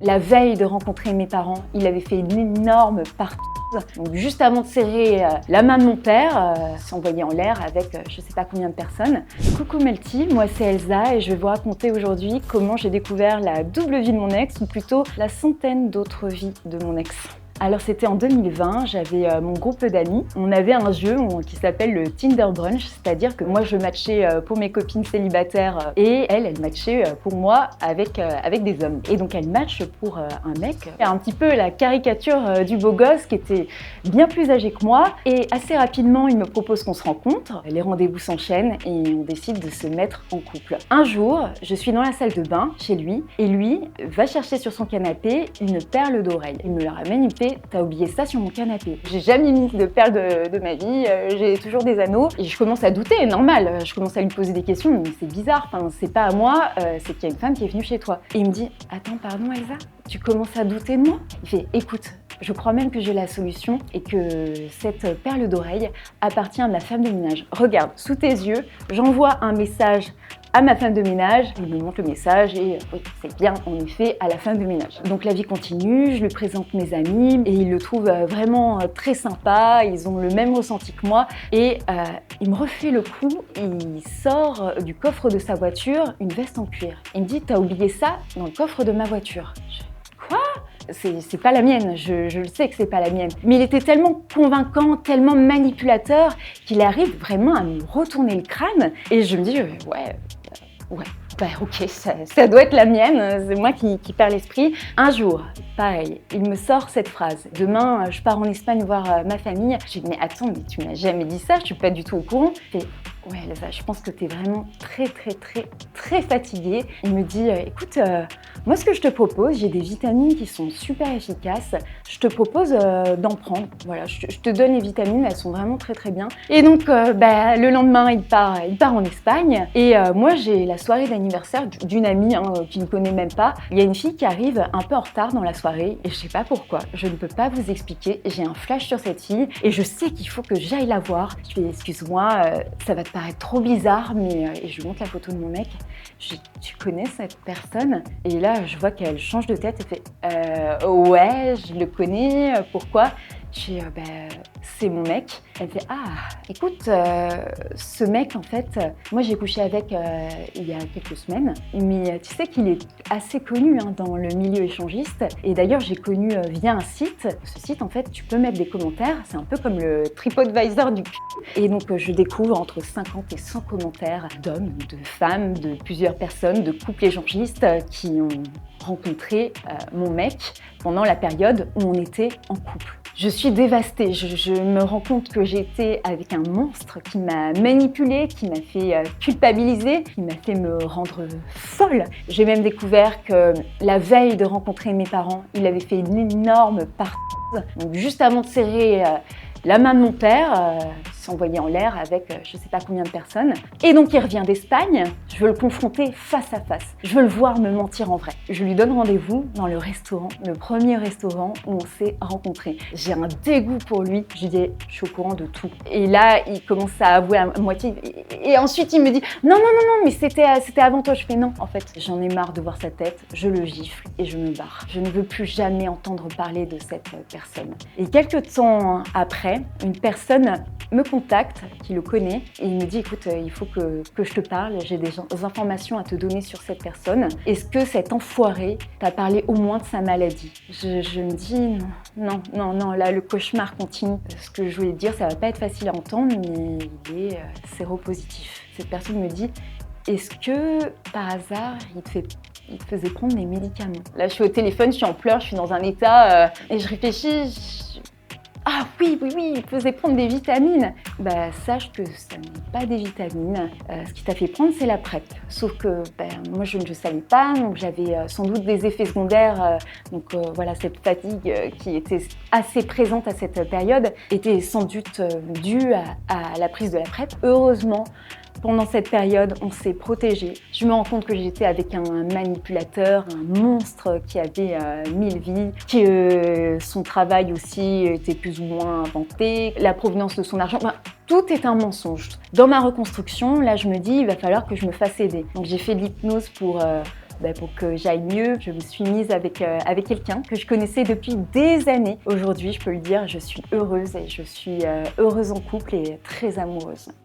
La veille de rencontrer mes parents, il avait fait une énorme partouze. Donc juste avant de serrer la main de mon père, s'envoyer en l'air avec je sais pas combien de personnes. Coucou Melty, moi c'est Elsa et je vais vous raconter aujourd'hui comment j'ai découvert la double vie de mon ex, ou plutôt la centaine d'autres vies de mon ex. Alors c'était en 2020, j'avais mon groupe d'amis. On avait un jeu qui s'appelle le Tinder Brunch, c'est-à-dire que moi je matchais pour mes copines célibataires et elle matchait pour moi avec des hommes. Et donc elle match pour un mec, un petit peu la caricature du beau gosse qui était bien plus âgé que moi. Et assez rapidement, il me propose qu'on se rencontre. Les rendez-vous s'enchaînent et on décide de se mettre en couple. Un jour, je suis dans la salle de bain chez lui et lui va chercher sur son canapé une perle d'oreille. Il me la ramène, il me fait: t'as oublié ça sur mon canapé. J'ai jamais mis de perles de ma vie, j'ai toujours des anneaux. Et je commence à douter, normal. Je commence à lui poser des questions, mais c'est bizarre, enfin, c'est pas à moi, c'est qu'il y a une femme qui est venue chez toi. Et il me dit: attends, pardon Elsa, tu commences à douter de moi? Il fait: écoute, je crois même que j'ai la solution et que cette perle d'oreille appartient à ma femme de ménage. Regarde, sous tes yeux, j'envoie un message à ma femme de ménage, il me montre le message et oui, c'est bien en effet à la femme de ménage. Donc la vie continue, je lui présente mes amis et il le trouve vraiment très sympa, ils ont le même ressenti que moi et il me refait le coup, il sort du coffre de sa voiture une veste en cuir. Il me dit: t'as oublié ça dans le coffre de ma voiture. Quoi ? C'est pas la mienne, je le sais que c'est pas la mienne. Mais il était tellement convaincant, tellement manipulateur qu'il arrive vraiment à me retourner le crâne et je me dis ouais, bah ok, ça doit être la mienne, c'est moi qui perds l'esprit. Un jour, pareil, il me sort cette phrase: demain, je pars en Espagne voir ma famille. Je lui dis: mais attends, mais tu m'as jamais dit ça, je suis pas du tout au courant. Il fait: ouais Elsa, je pense que t'es vraiment très fatiguée. Il me dit: écoute, moi ce que je te propose, j'ai des vitamines qui sont super efficaces, je te propose d'en prendre. Voilà, je te donne les vitamines, elles sont vraiment très bien. Et donc le lendemain, il part en Espagne et moi j'ai la soirée d'anniversaire d'une amie qui ne connaît même pas. Il y a une fille qui arrive un peu en retard dans la soirée et je sais pas pourquoi, je ne peux pas vous expliquer. J'ai un flash sur cette fille et je sais qu'il faut que j'aille la voir. Je fais: excuse-moi, ça va te paraître trop bizarre, mais et je lui montre la photo de mon mec. Je dis: tu connais cette personne? Et là, je vois qu'elle change de tête et fait: ouais, je le connais, pourquoi? Je dis: c'est mon mec. Elle fait: ah, écoute, ce mec, en fait, moi j'ai couché avec il y a quelques semaines, mais tu sais qu'il est assez connu dans le milieu échangiste. Et d'ailleurs, j'ai connu via un site. Ce site, en fait, tu peux mettre des commentaires, c'est un peu comme le TripAdvisor du cul. Et donc, je découvre entre 50 et 100 commentaires d'hommes, de femmes, de plusieurs personnes, de couples échangistes qui ont rencontré mon mec pendant la période où on était en couple. Je suis dévastée, je me rends compte que j'étais avec un monstre qui m'a manipulée, qui m'a fait culpabiliser, qui m'a fait me rendre folle. J'ai même découvert que la veille de rencontrer mes parents, il avait fait une énorme partouze. Donc juste avant de serrer la main de mon père, s'envoyer en l'air avec je sais pas combien de personnes. Et donc il revient d'Espagne, je veux le confronter face à face. Je veux le voir me mentir en vrai. Je lui donne rendez-vous dans le restaurant, le premier restaurant où on s'est rencontrés. J'ai un dégoût pour lui, je lui dis: je suis au courant de tout. Et là, il commence à avouer à moitié. Et ensuite, il me dit: non, mais c'était avant toi. Je fais: non, en fait, j'en ai marre de voir sa tête, je le gifle et je me barre. Je ne veux plus jamais entendre parler de cette personne. Et quelques temps après, une personne me contacte, qui le connaît, et il me dit: écoute, il faut que je te parle, j'ai des informations à te donner sur cette personne. Est-ce que cet enfoiré t'a parlé au moins de sa maladie? Je me dis non, là le cauchemar continue. Ce que je voulais te dire, ça va pas être facile à entendre, mais il est séropositif. Cette personne me dit: est-ce que par hasard il te faisait prendre des médicaments? Là je suis au téléphone, je suis en pleurs, je suis dans un état et je réfléchis. Ah oui, il faisait prendre des vitamines. Sache que ça n'est pas des vitamines. Ce qui t'a fait prendre, c'est la PrEP. Sauf que moi, je ne le savais pas, donc j'avais sans doute des effets secondaires. Voilà, cette fatigue qui était assez présente à cette période était sans doute due à la prise de la PrEP. Heureusement, pendant cette période, on s'est protégé. Je me rends compte que j'étais avec un manipulateur, un monstre qui avait 1000 vies, que son travail aussi était plus ou moins inventé, la provenance de son argent. Tout est un mensonge. Dans ma reconstruction, là, je me dis, il va falloir que je me fasse aider. Donc, j'ai fait de l'hypnose pour pour que j'aille mieux, je me suis mise avec quelqu'un que je connaissais depuis des années. Aujourd'hui, je peux le dire, je suis heureuse et je suis heureuse en couple et très amoureuse.